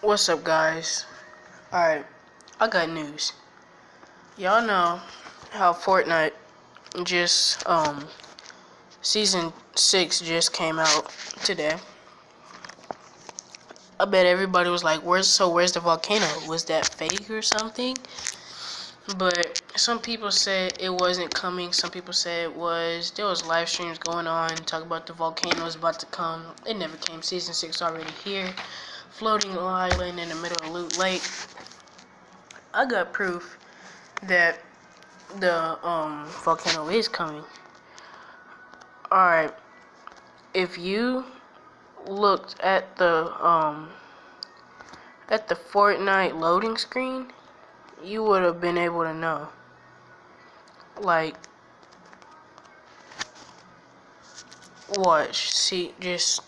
What's up, guys? Alright, I got news. Y'all know how Fortnite just, Season 6 just came out today. I bet everybody was like, where's the volcano? Was that fake or something? But some people said it wasn't coming. Some people said it was. There was live streams going on talking about the volcano was about to come. It never came. Season 6 already here. Floating island in the middle of Loot Lake. I got proof that the volcano is coming. Alright. If you looked at the Fortnite loading screen, you would have been able to know. Like, watch, see, just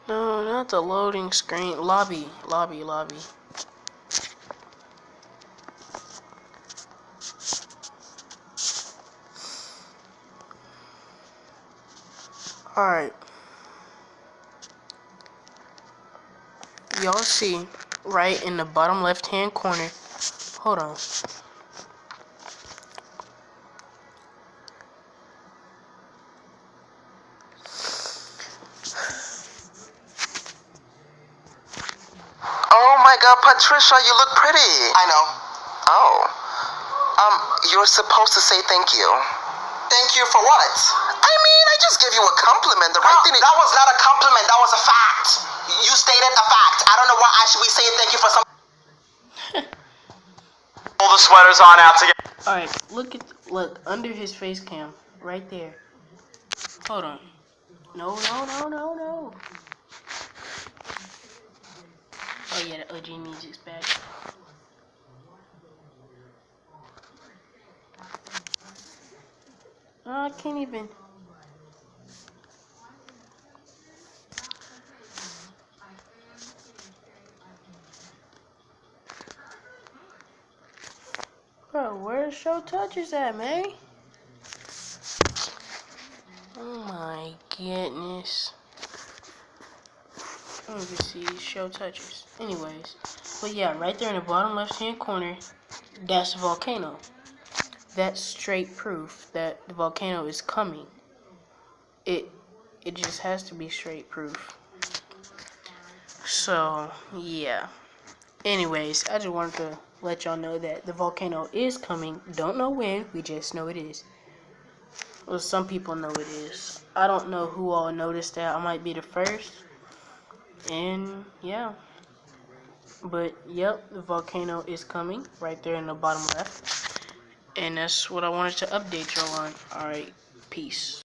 no, not the loading screen. Lobby. Alright. Y'all see right in the bottom left hand corner. Hold on. Oh my God, Patricia, you look pretty. I know. Oh. You're supposed to say thank you. Thank you for what? I mean, I just gave you a compliment. The right thing. That was not a compliment. That was a fact. You stated a fact. I don't know why I should be saying thank you for some. Pull the sweaters on out together. Alright, look under his face cam. Right there. Hold on. No. Oh yeah, the OG music's back. Oh, I can't even. Bro, where the show touches at, man? Oh my goodness. Let me see, show touches. Anyways, but yeah, right there in the bottom left hand corner, that's the volcano. That's straight proof that the volcano is coming. It just has to be straight proof. So yeah. Anyways, I just wanted to let y'all know that the volcano is coming. Don't know when, we just know it is. Well, some people know it is. I don't know who all noticed that. I might be the first. And yeah. But yep, the volcano is coming right there in the bottom left. And that's what I wanted to update y'all on. Alright, peace.